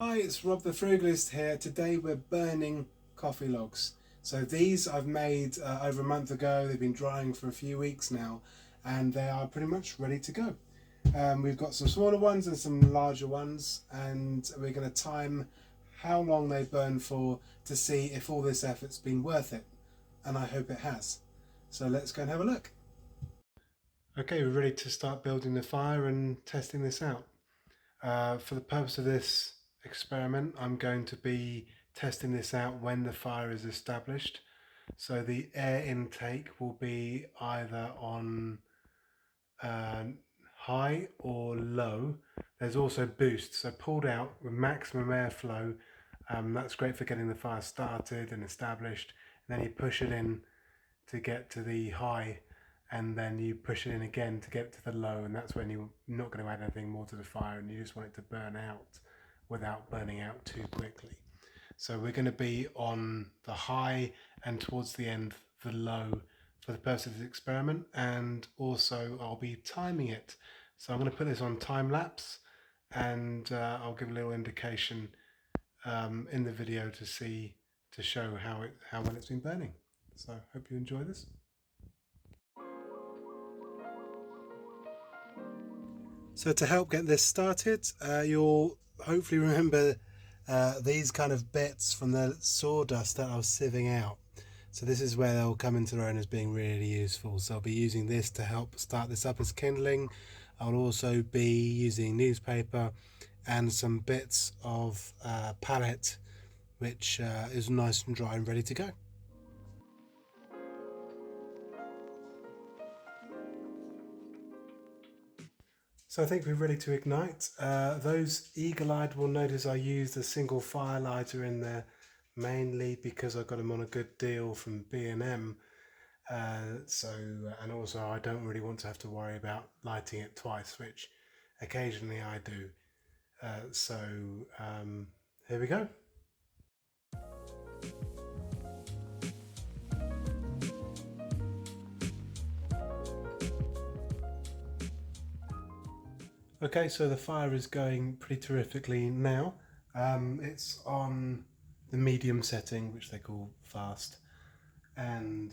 Hi, it's Rob the Frugalist here. Today we're burning coffee logs. So these I've made over a month ago. They've been drying for a few weeks now and they are pretty much ready to go. We've got some smaller ones and some larger ones, and we're going to time how long they burn for to see if all this effort's been worth it. And I hope it has. So let's go and have a look. Okay, we're ready to start building the fire and testing this out. For the purpose of this experiment, I'm going to be testing this out when the fire is established. So the air intake will be either on high or low. There's also boost, so pulled out with maximum airflow. That's great for getting the fire started and established. And then you push it in to get to the high, and then you push it in again to get to the low, and that's when you're not going to add anything more to the fire and you just want it to burn out without burning out too quickly. So we're going to be on the high and towards the end the low for the purpose of this experiment, and also I'll be timing it. So I'm going to put this on time lapse, and I'll give a little indication in the video to show how well it's been burning. So hope you enjoy this. So to help get this started, you'll hopefully remember these kind of bits from the sawdust that I was sieving out. So this is where they'll come into their own as being really useful. So I'll be using this to help start this up as kindling. I'll also be using newspaper and some bits of pallet, which is nice and dry and ready to go. So I think we're ready to ignite. Those eagle-eyed will notice I used a single fire lighter in there, mainly because I got them on a good deal from B&M. And also I don't really want to have to worry about lighting it twice, which occasionally I do. Here we go. Okay, so the fire is going pretty terrifically now. It's on the medium setting, which they call fast, and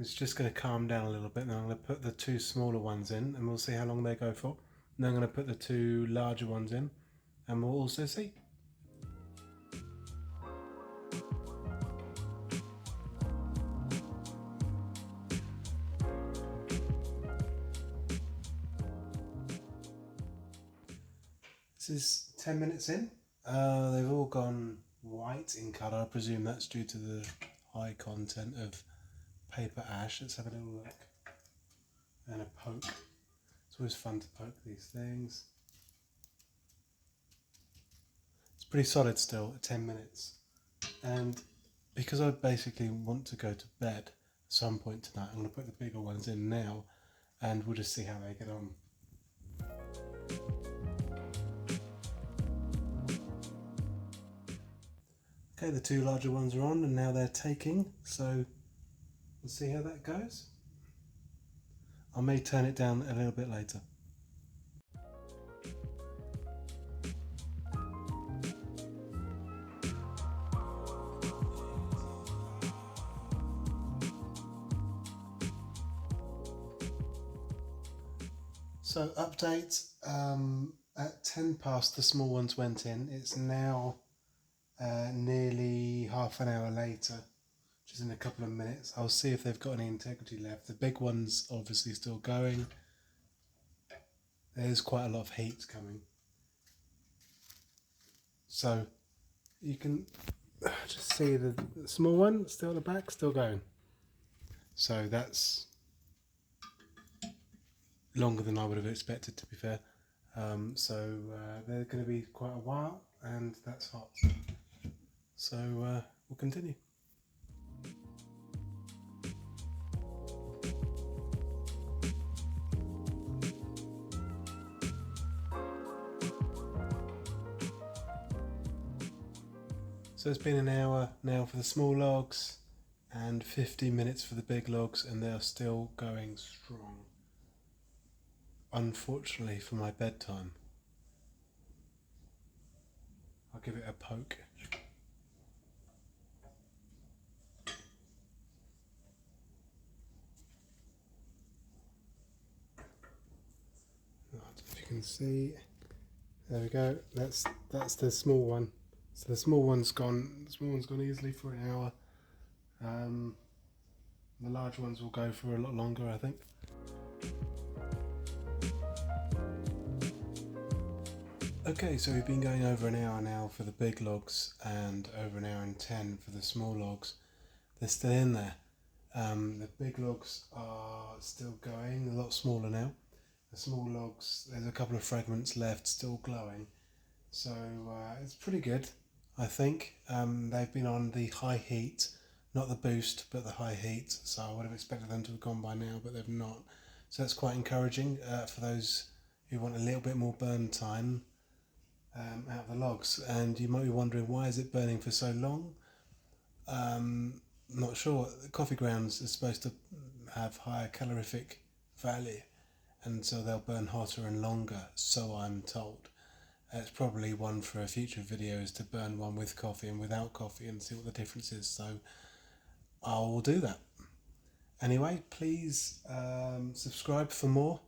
it's just going to calm down a little bit. Now I'm going to put the two smaller ones in and we'll see how long they go for. And then I'm going to put the two larger ones in and we'll also see. This is 10 minutes in. They've all gone white in colour. I presume that's due to the high content of paper ash. Let's have a little look. And a poke. It's always fun to poke these things. It's pretty solid still at 10 minutes. And because I basically want to go to bed at some point tonight, I'm going to put the bigger ones in now and we'll just see how they get on. Okay, the two larger ones are on and now they're taking, so we'll see how that goes. I may turn it down a little bit later. So update, at 10 past the small ones went in. It's now nearly half an hour later, which is in a couple of minutes. I'll see if they've got any integrity left. The big one's obviously still going. There's quite a lot of heat coming. So you can just see the small one still at the back, still going. So that's longer than I would have expected, to be fair. They're going to be quite a while, and that's hot. So we'll continue. So it's been an hour now for the small logs and 15 minutes for the big logs, and they're still going strong. Unfortunately for my bedtime. I'll give it a poke. If you can see, there we go. That's the small one. So the small one's gone. The small one's gone easily for an hour. The large ones will go for a lot longer, I think. Okay, so we've been going over an hour now for the big logs and over an hour and 10 for the small logs. They're still in there. The big logs are still going, a lot smaller now. The small logs, there's a couple of fragments left still glowing. So it's pretty good, I think. They've been on the high heat, not the boost, but the high heat. So I would have expected them to have gone by now, but they've not. So that's quite encouraging for those who want a little bit more burn time out of the logs. And you might be wondering, why is it burning for so long? Not sure. The coffee grounds are supposed to have higher calorific value, and so they'll burn hotter and longer, so I'm told. It's probably one for a future video, is to burn one with coffee and without coffee and see what the difference is, so I will do that. Anyway, please subscribe for more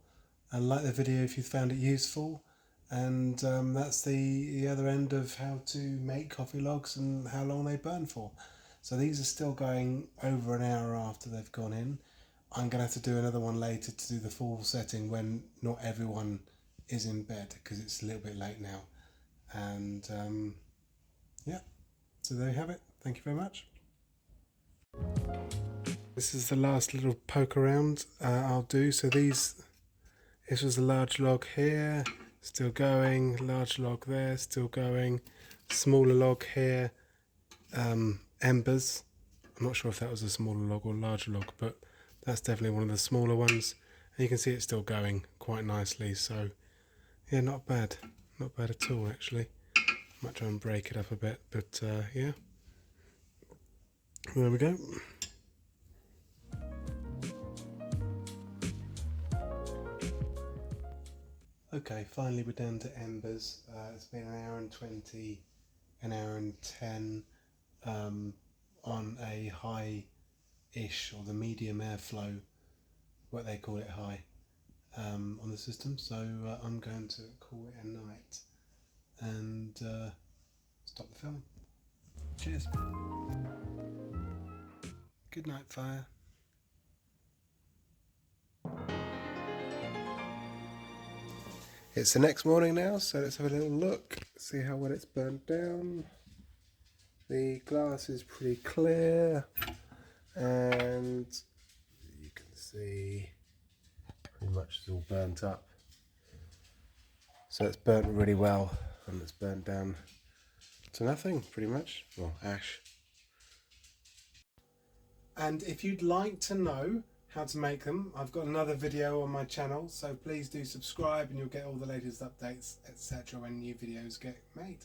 and like the video if you found it useful. And that's the other end of how to make coffee logs and how long they burn for. So these are still going over an hour after they've gone in. I'm going to have to do another one later to do the full setting when not everyone is in bed, because it's a little bit late now. And yeah, so there you have it. Thank you very much. This is the last little poke around I'll do. So this was the large log here, still going, large log there, still going, smaller log here, embers. I'm not sure if that was a smaller log or larger log, but that's definitely one of the smaller ones. And you can see it's still going quite nicely, so yeah, not bad at all actually. Might try and break it up a bit, but yeah, there we go. Okay, finally we're down to embers. It's been an hour and 20, an hour and 10 on a high-ish, or the medium airflow, what they call it, high, on the system. So I'm going to call it a night and stop the filming. Cheers. Good night, fire. It's the next morning now, so let's have a little look, see how well it's burnt down. The glass is pretty clear, and you can see pretty much it's all burnt up. So it's burnt really well, and it's burnt down to nothing, pretty much. Well, ash. And if you'd like to know how to make them, I've got another video on my channel, so please do subscribe and you'll get all the latest updates, etc. when new videos get made.